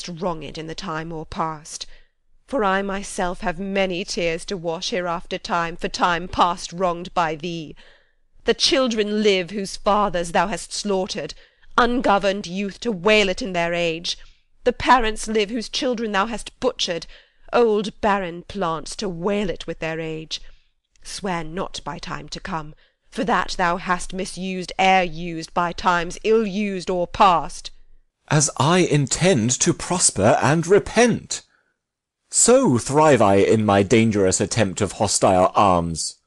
wast wronged in the time o'erpast. For I myself have many tears to wash hereafter time for time past wronged by thee. The children live whose fathers thou hast slaughtered, ungoverned youth to wail it in their age. The parents live whose children thou hast butchered, old barren plants to wail it with their age. Swear not by time to come, for that thou hast misused ere used by times ill used or past. As I intend to prosper and repent, so thrive I in my dangerous attempt of hostile arms.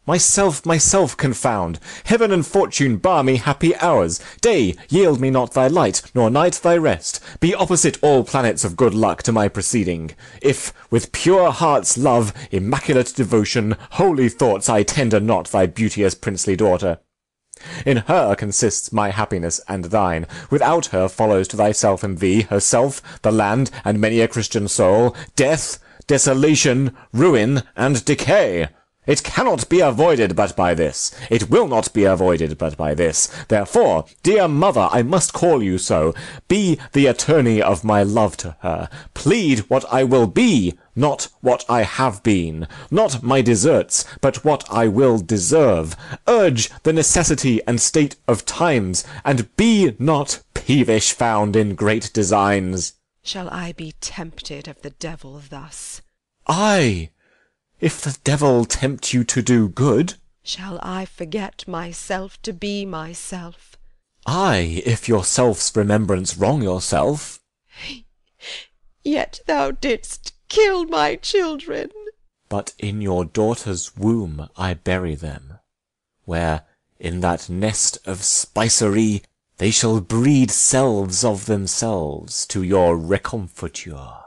Myself confound, heaven and fortune bar me happy hours. Day, yield me not thy light, nor night thy rest. Be opposite all planets of good luck to my proceeding. If with pure heart's love, immaculate devotion, holy thoughts I tender not thy beauteous princely daughter. In her consists my happiness and thine. Without her follows to thyself and thee, herself, the land, and many a Christian soul, death, desolation, ruin, and decay. It cannot be avoided but by this. It will not be avoided but by this. Therefore, dear mother, I must call you so. Be the attorney of my love to her. Plead what I will be, not what I have been. Not my deserts, but what I will deserve. Urge the necessity and state of times, and be not peevish found in great designs. Shall I be tempted of the devil thus? Ay, if the devil tempt you to do good. Shall I forget myself to be myself? Ay, if your self's remembrance wrong yourself. Yet thou didst kill my children. But in your daughter's womb I bury them, where in that nest of spicery they shall breed selves of themselves to your recomforture.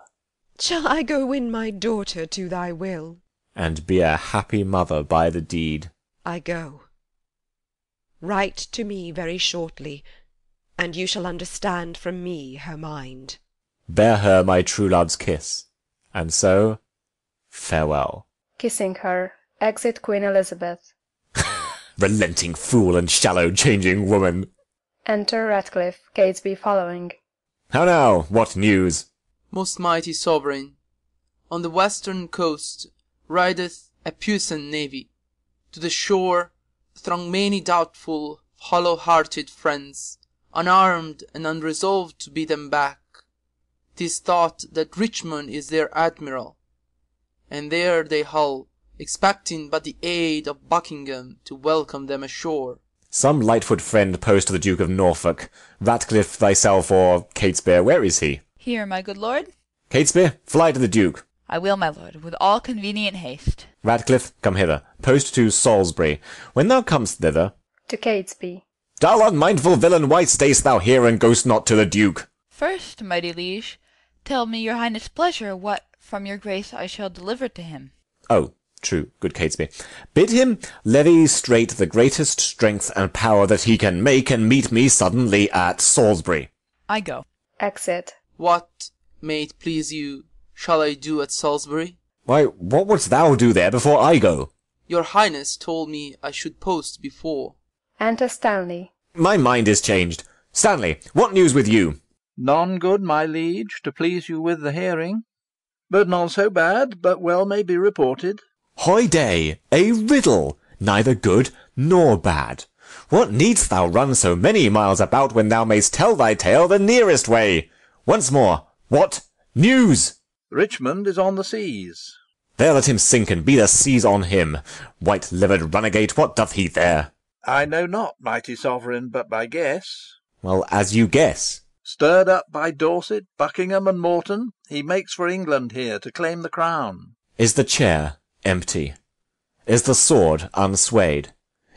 Shall I go win my daughter to thy will? And be a happy mother by the deed. I go. Write to me very shortly, and you shall understand from me her mind. Bear her my true love's kiss, and so farewell. Kissing her, exit Queen Elizabeth. Relenting fool and shallow changing woman. Enter Ratcliffe, Catesby following. How now, what news? Most mighty sovereign, on the western coast rideth a puissant navy. To the shore throng many doubtful, hollow-hearted friends, unarmed and unresolved to beat them back. 'Tis thought that Richmond is their admiral, and there they hull, expecting but the aid of Buckingham to welcome them ashore. Some lightfoot friend post to the Duke of Norfolk. Ratcliffe, thyself, or Catesby, where is he? Here, my good lord. Catesby, fly to the Duke. I will, my lord, with all convenient haste. Ratcliffe, come hither. Post to Salisbury. When thou comest thither. To Catesby. Dull unmindful villain, why stay'st thou here, and goest not to the Duke? First, mighty liege, tell me your highness' pleasure what from your grace I shall deliver to him. Oh, true, good Catesby. Bid him levy straight the greatest strength and power that he can make, and meet me suddenly at Salisbury. I go. Exit. What, may it please you, shall I do at Salisbury? Why, what wouldst thou do there before I go? Your highness told me I should post before. Enter Stanley. My mind is changed. Stanley, what news with you? None good, my liege, to please you with the hearing. But none so bad, but well may be reported. Hoy day, a riddle, neither good nor bad. What needst thou run so many miles about, when thou mayst tell thy tale the nearest way? Once more, what news? Richmond is on the seas. There let him sink, and be the seas on him. White-livered runagate, what doth he there? I know not, mighty sovereign, but by guess. Well, as you guess. Stirred up by Dorset, Buckingham, and Morton, he makes for England here to claim the crown. Is the chair empty? Is the sword unswayed?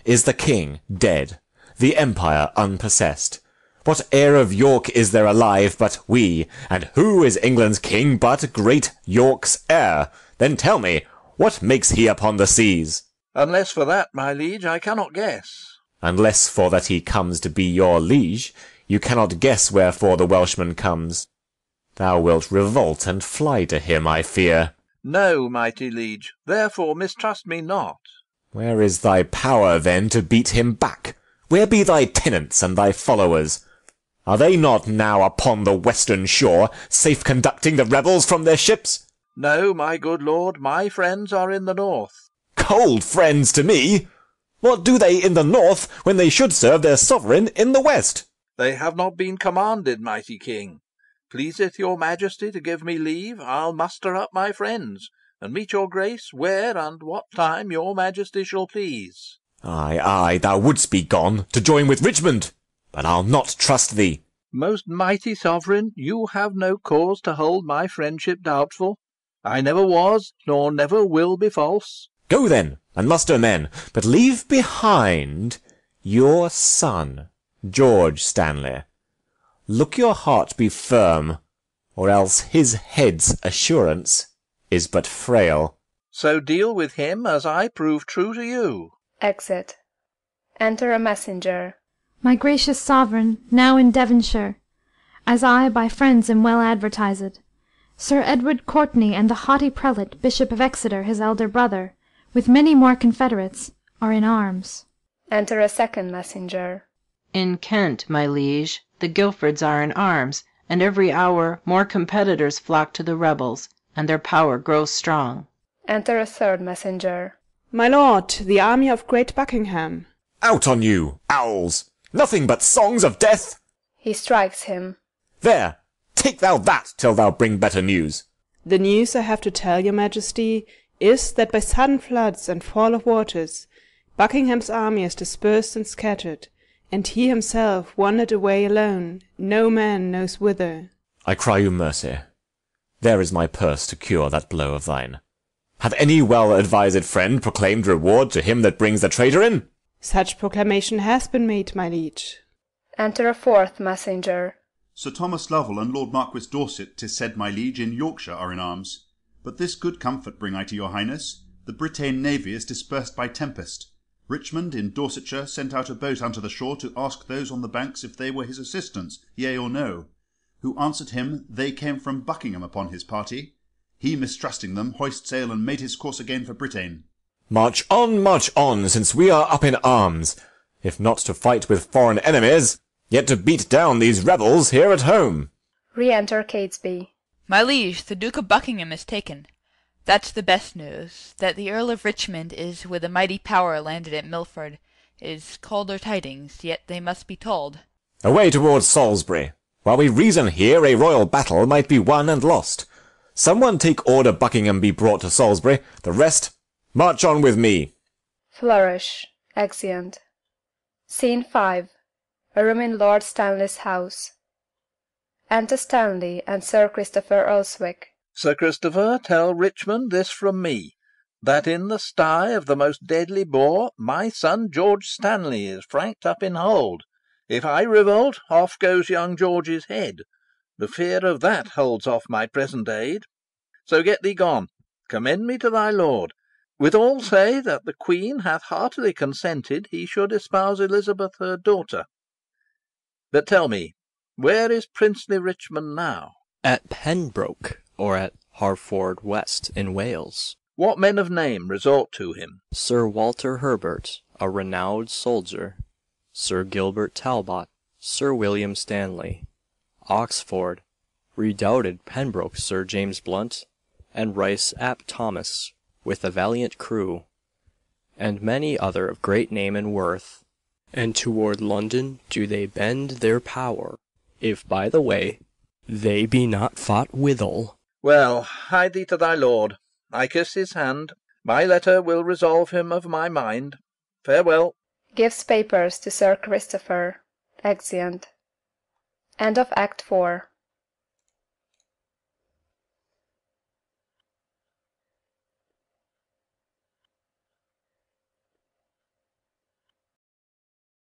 Is the king dead? The empire unpossessed? What heir of York is there alive but we? And who is England's king but great York's heir? Then tell me, what makes he upon the seas? Unless for that, my liege, I cannot guess. Unless for that he comes to be your liege, you cannot guess wherefore the Welshman comes. Thou wilt revolt and fly to him, I fear. No, mighty liege, therefore mistrust me not. Where is thy power, then, to beat him back? Where be thy tenants and thy followers? Are they not now upon the western shore, safe conducting the rebels from their ships? No, my good lord, my friends are in the north. Cold friends to me! What do they in the north, when they should serve their sovereign in the west? They have not been commanded, mighty king. Pleaseth your majesty to give me leave, I'll muster up my friends, and meet your grace where and what time your majesty shall please. Ay, ay, thou wouldst be gone, to join with Richmond, but I'll not trust thee. Most mighty sovereign, you have no cause to hold my friendship doubtful. I never was, nor never will be false. Go then, and muster men, but leave behind your son, George Stanley. Look your heart be firm, or else his head's assurance is but frail. So deal with him as I prove true to you. Exit. Enter a messenger. My gracious sovereign, now in Devonshire, as I by friends am well advertised, Sir Edward Courtenay and the haughty prelate, Bishop of Exeter, his elder brother, with many more confederates, are in arms. Enter a second messenger. In Kent, my liege, the Guilfords are in arms, and every hour more competitors flock to the rebels, and their power grows strong. Enter a third messenger. My lord, the army of great Buckingham. Out on you, owls! Nothing but songs of death! He strikes him. There, take thou that till thou bring better news. The news I have to tell your majesty is that by sudden floods and fall of waters Buckingham's army is dispersed and scattered, and he himself wandered away alone, no man knows whither. I cry you mercy. There is my purse to cure that blow of thine. Hath any well-advised friend proclaimed reward to him that brings the traitor in? Such proclamation has been made, my liege. Enter a fourth messenger. Sir Thomas Lovell and Lord Marquis Dorset, 'tis said, my liege, in Yorkshire are in arms. But this good comfort bring I to your highness. The Britagne navy is dispersed by tempest. Richmond in Dorsetshire sent out a boat unto the shore to ask those on the banks if they were his assistants, yea or no. Who answered him, they came from Buckingham upon his party. He, mistrusting them, hoist sail and made his course again for Britagne. March on, since we are up in arms, if not to fight with foreign enemies, yet to beat down these rebels here at home. Re-enter Catesby. My liege, the Duke of Buckingham is taken. That's the best news. That the Earl of Richmond is with a mighty power landed at Milford is colder tidings, yet they must be told. Away towards Salisbury. While we reason here, a royal battle might be won and lost. Some one take order Buckingham be brought to Salisbury, the rest march on with me. Flourish. Exeunt. Scene 5. A room in Lord Stanley's house. Enter Stanley and Sir Christopher Earlswick. Sir Christopher, tell Richmond this from me, that in the sty of the most deadly boar my son George Stanley is franked up in hold. If I revolt, off goes young George's head. The fear of that holds off my present aid. So get thee gone, commend me to thy lord. Withal say that the Queen hath heartily consented he should espouse Elizabeth her daughter. But tell me, where is princely Richmond now? At Pembroke, or at Harford West in Wales. What men of name resort to him? Sir Walter Herbert, a renowned soldier, Sir Gilbert Talbot, Sir William Stanley, Oxford, redoubted Pembroke Sir James Blunt, and Rice ap Thomas, with a valiant crew, and many other of great name and worth. And toward London do they bend their power, if by the way they be not fought withal. Well, hie thee to thy lord. I kiss his hand. My letter will resolve him of my mind. Farewell. Gives papers to Sir Christopher. Exeunt. End of Act 4.